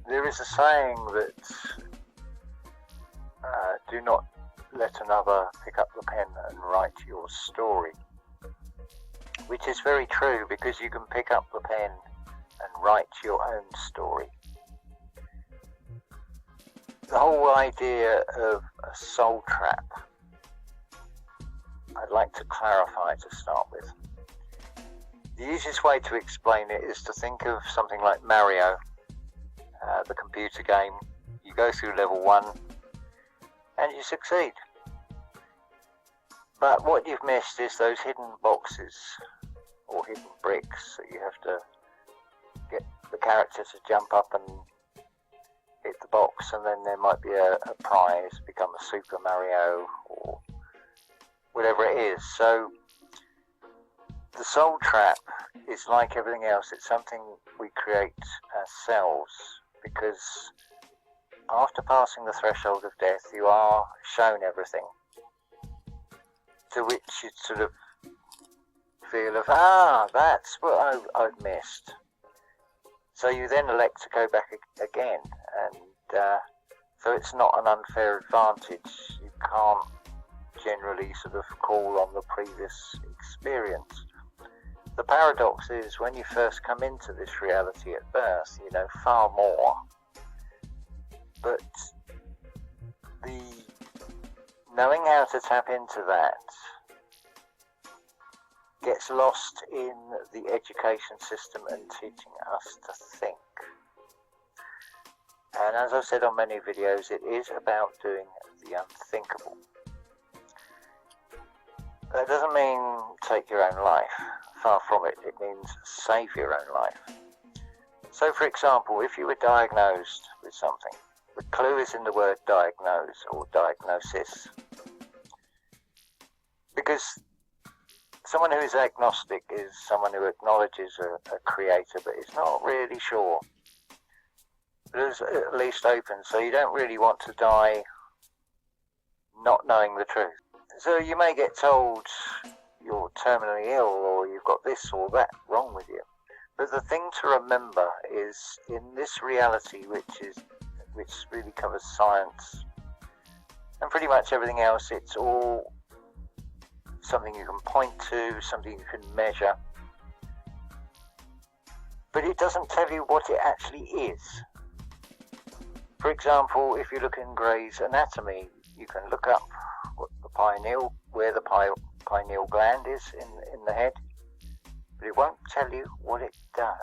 There is a saying that do not let another pick up the pen and write your story, which is very true, because you can pick up the pen and write your own story. The whole idea of a soul trap, I'd like to clarify to start with. The easiest way to explain it is to think of something like Mario, the computer game. You go through level 1 and you succeed. But what you've missed is those hidden boxes or hidden bricks that you have to get the character to jump up and hit the box, and then there might be a prize, become a Super Mario or whatever it is. So the soul trap is like everything else. It's something we create ourselves, because after passing the threshold of death, you are shown everything, to which you sort of feel of, that's what I've missed. So you then elect to go back again, and so it's not an unfair advantage. You can't generally sort of call on the previous experience. The paradox is, when you first come into this reality at birth, you know far more, but the knowing how to tap into that gets lost in the education system and teaching us to think. And as I've said on many videos, it is about doing the unthinkable. That doesn't mean take your own life. Far from it. It means save your own life. So, for example, if you were diagnosed with something, the clue is in the word diagnose or diagnosis. Because someone who is agnostic is someone who acknowledges a creator but is not really sure. But is at least open, so you don't really want to die not knowing the truth. So you may get told you're terminally ill, or you've got this or that wrong with you. But the thing to remember is, in this reality, which really covers science and pretty much everything else, it's all something you can point to, something you can measure. But it doesn't tell you what it actually is. For example, if you look in Gray's Anatomy, you can look up what the pineal, where the pineal gland is in the head, but it won't tell you what it does.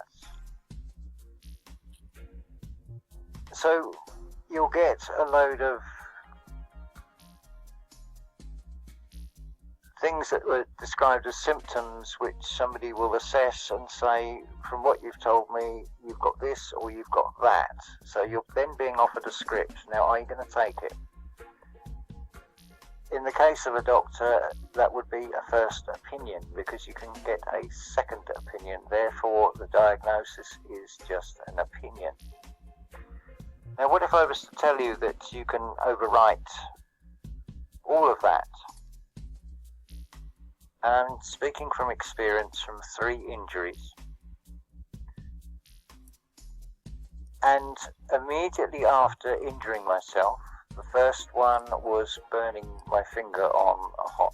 So you'll get a load of things that were described as symptoms, which somebody will assess and say, from what you've told me, you've got this or you've got that. So you're then being offered a script. Now, are you going to take it? In the case of a doctor, that would be a first opinion, because you can get a second opinion. Therefore, the diagnosis is just an opinion. Now, what if I was to tell you that you can overwrite all of that? And speaking from experience from 3 injuries, and immediately after injuring myself, the first one was burning my finger on a hot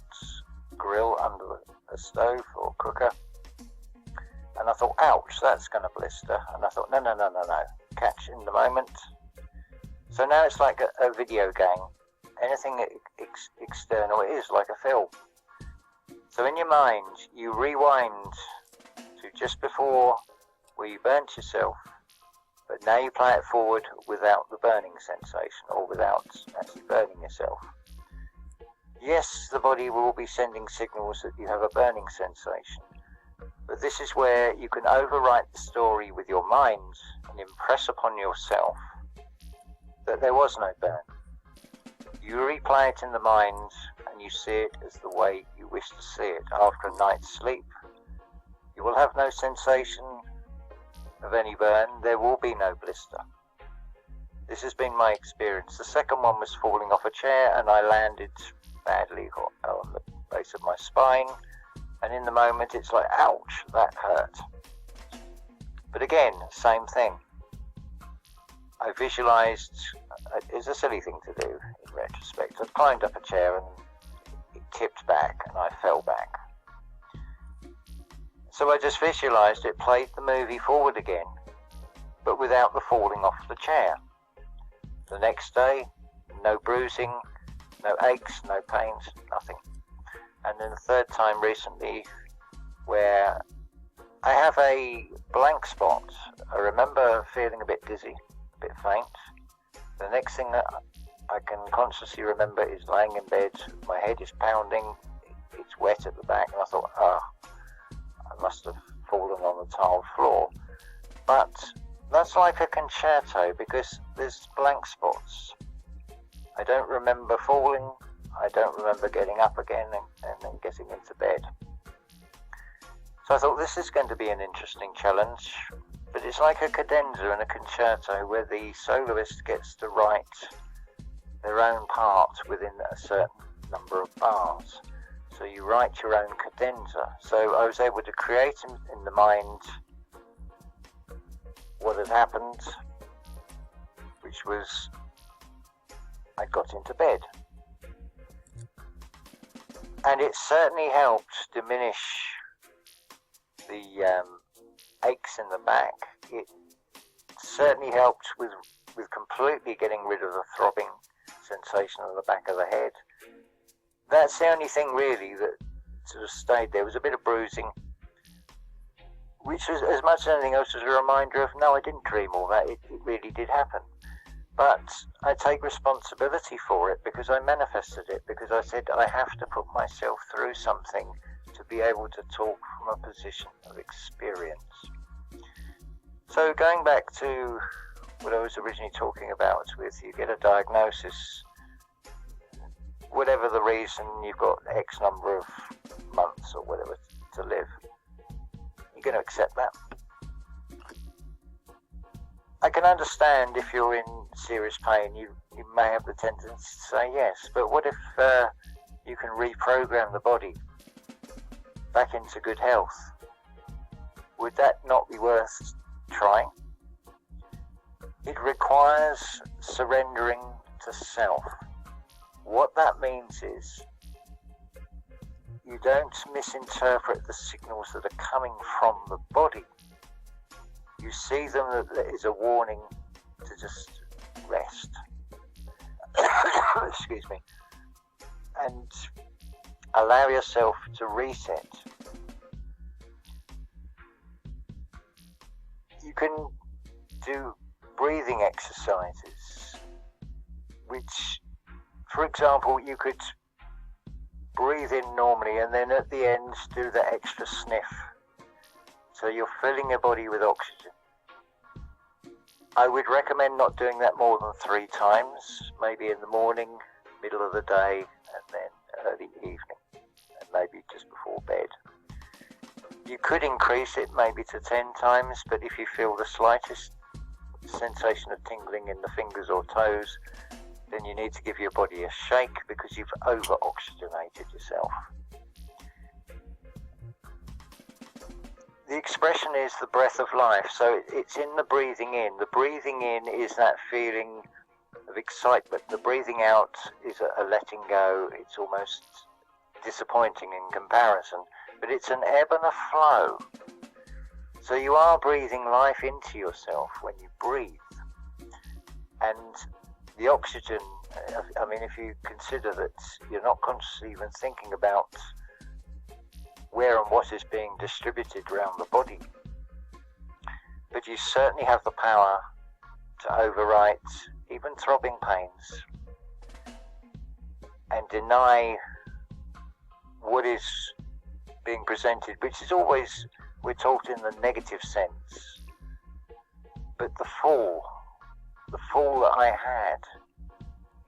grill under a stove or cooker. And I thought, ouch, that's going to blister. And I thought, no, catch in the moment. So now it's like a video game. Anything external, it is like a film. So in your mind, you rewind to just before where you burnt yourself, but now you play it forward without the burning sensation, or without actually burning yourself. Yes, the body will be sending signals that you have a burning sensation, but this is where you can overwrite the story with your mind and impress upon yourself that there was no burn. You replay it in the mind and you see it as the way you wish to see it. After a night's sleep, you will have no sensation of any burn. There will be no blister. This has been my experience. The second one was falling off a chair, and I landed badly on the base of my spine, and in the moment it's like, ouch, that hurt. But again, same thing. I visualized, it's a silly thing to do in retrospect. I'd climbed up a chair and it tipped back and I fell back. So I just visualized it played the movie forward again, but without the falling off the chair. The next day, no bruising, no aches, no pains, nothing. And then the third time recently, where I have a blank spot. I remember feeling a bit dizzy, a bit faint. The next thing that I can consciously remember is laying in bed, my head is pounding, it's wet at the back, and I thought, I must have fallen on the tiled floor. But that's like a concerto, because there's blank spots. I don't remember falling, I don't remember getting up again and then getting into bed. So I thought this is going to be an interesting challenge, but it's like a cadenza and a concerto where the soloist gets to write their own part within a certain number of bars. So you write your own cadenza. So I was able to create in the mind what had happened, which was I got into bed. And it certainly helped diminish the aches in the back. It certainly helped with completely getting rid of the throbbing sensation on the back of the head. That's the only thing really that sort of stayed there. Was a bit of bruising, which was as much as anything else as a reminder of, no, I didn't dream all that, it really did happen. But I take responsibility for it because I manifested it, because I said I have to put myself through something to be able to talk from a position of experience. So going back to what I was originally talking about with you get a diagnosis, whatever the reason, you've got X number of months or whatever to live, you're going to accept that. I can understand if you're in serious pain, you may have the tendency to say yes, but what if you can reprogram the body back into good health? Would that not be worth trying? It requires surrendering to self. What that means is you don't misinterpret the signals that are coming from the body. You see them as a warning to just rest. Excuse me. And allow yourself to reset. You can do breathing exercises, which, for example, you could breathe in normally and then at the end do the extra sniff. So you're filling your body with oxygen. I would recommend not doing that more than 3 times, maybe in the morning, middle of the day, and then early evening, and maybe just before bed. You could increase it maybe to 10 times, but if you feel the slightest sensation of tingling in the fingers or toes, then you need to give your body a shake because you've over-oxygenated yourself. The expression is the breath of life, so it's in the breathing in. The breathing in is that feeling of excitement. The breathing out is a letting go. It's almost disappointing in comparison, but it's an ebb and a flow. So you are breathing life into yourself when you breathe. And the oxygen, I mean, if you consider that you're not consciously even thinking about where and what is being distributed around the body, but you certainly have the power to overwrite even throbbing pains and deny what is being presented, which is always, we're taught in the negative sense. But the fall that I had,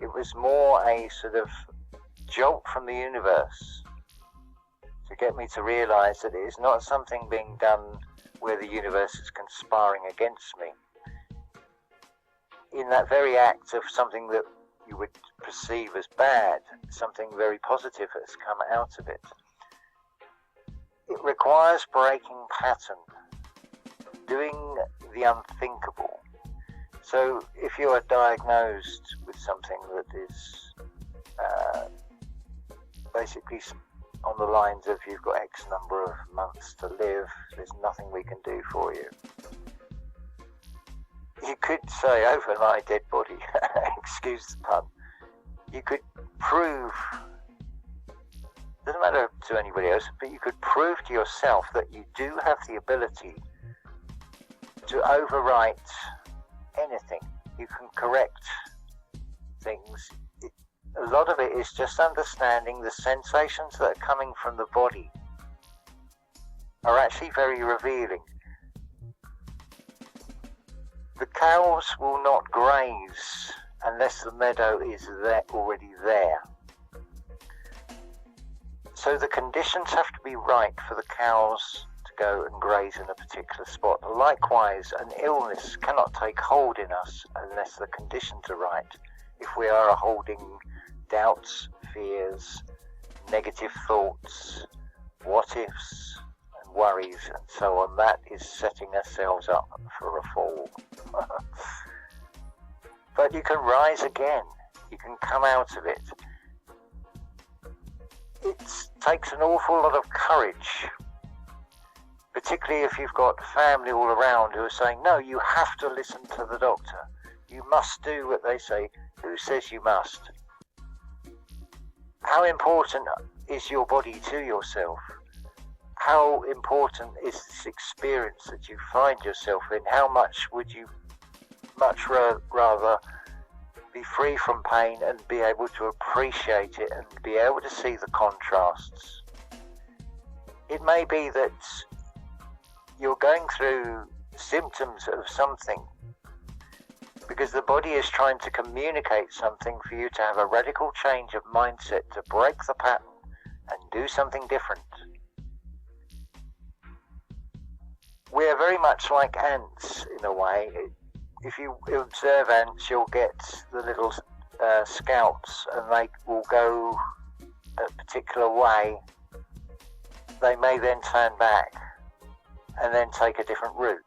it was more a sort of jolt from the universe to get me to realize that it is not something being done where the universe is conspiring against me. In that very act of something that you would perceive as bad, something very positive has come out of it. It requires breaking pattern, doing the unthinkable, So if you are diagnosed with something that is basically on the lines of you've got X number of months to live, there's nothing we can do for you. You could say over my dead body, excuse the pun, you could prove, doesn't matter to anybody else, but you could prove to yourself that you do have the ability to overwrite anything. You can correct things. A lot of it is just understanding the sensations that are coming from the body are actually very revealing. The cows will not graze unless the meadow is already there. So the conditions have to be right for the cows to go and graze in a particular spot. Likewise, an illness cannot take hold in us unless the conditions are right. If we are holding doubts, fears, negative thoughts, what-ifs, and worries, and so on, that is setting ourselves up for a fall. But you can rise again. You can come out of it. It takes an awful lot of courage, particularly if you've got family all around who are saying, no, you have to listen to the doctor. You must do what they say. Who says you must? How important is your body to yourself? How important is this experience that you find yourself in? How much would you much rather be free from pain and be able to appreciate it and be able to see the contrasts? It may be that you're going through symptoms of something because the body is trying to communicate something for you to have a radical change of mindset, to break the pattern and do something different. We are very much like ants in a way. If you observe ants, you'll get the little scouts, and they will go a particular way. They may then turn back and then take a different route.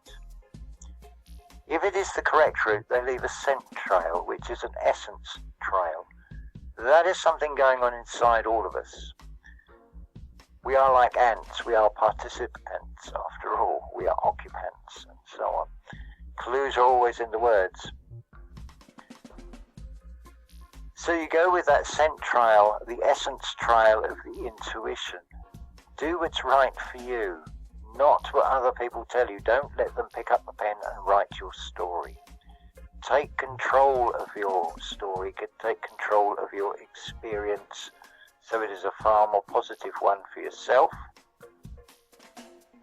If it is the correct route, they leave a scent trail, which is an essence trail. That is something going on inside all of us. We are like ants. We are participants, after all. We are occupants, and so on. Clues are always in the words. So you go with that scent trail, the essence trail of the intuition. Do what's right for you, not what other people tell you. Don't let them pick up the pen and write your story. Take control of your story, take control of your experience, so it is a far more positive one for yourself.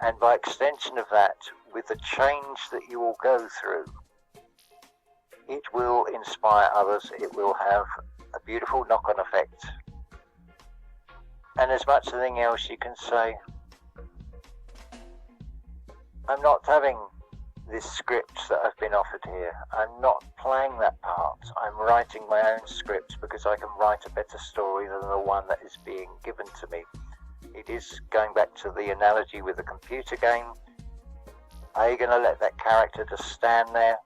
And by extension of that, with the change that you will go through, it will inspire others. It will have a beautiful knock-on effect. And as much as anything else, you can say, I'm not having this script that I've been offered here. I'm not playing that part. I'm writing my own script because I can write a better story than the one that is being given to me. It is going back to the analogy with the computer game. Are you going to let that character just stand there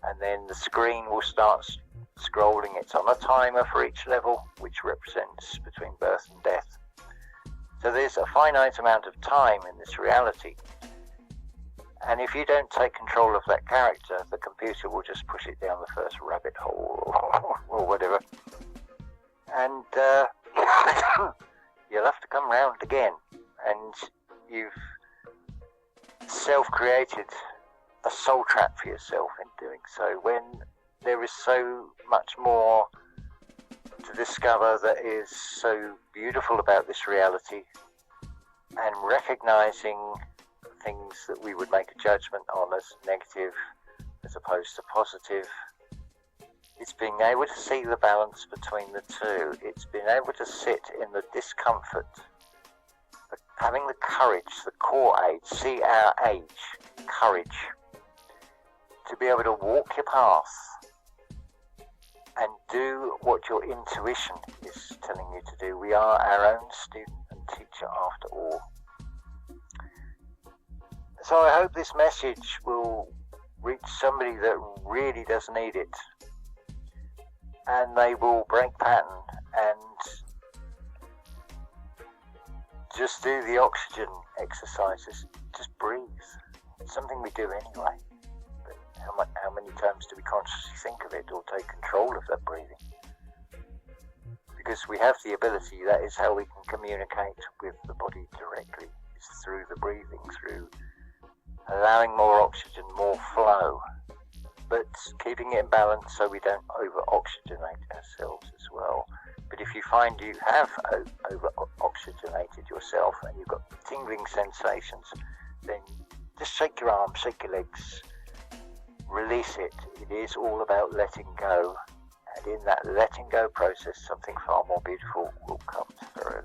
and then the screen will start scrolling? It's on a timer for each level, which represents between birth and death. So there's a finite amount of time in this reality. And if you don't take control of that character, the computer will just push it down the first rabbit hole or whatever. And you'll have to come round again. And you've self-created a soul trap for yourself in doing so, when there is so much more to discover that is so beautiful about this reality, and recognizing things that we would make a judgment on as negative as opposed to positive. It's being able to see the balance between the two. It's being able to sit in the discomfort, but having the courage, the core age, CRH, courage, to be able to walk your path and do what your intuition is telling you to do. We are our own student and teacher after all. So I hope this message will reach somebody that really does need it, and they will break pattern and just do the oxygen exercises. Just breathe. It's something we do anyway. But how many times do we consciously think of it or take control of that breathing? Because we have the ability, that is how we can communicate with the body directly, is through the breathing, through allowing more oxygen, more flow, but keeping it in balance so we don't over-oxygenate ourselves as well. But if you find you have over-oxygenated yourself and you've got tingling sensations, then just shake your arms, shake your legs, release it. It is all about letting go. And in that letting go process, something far more beautiful will come through.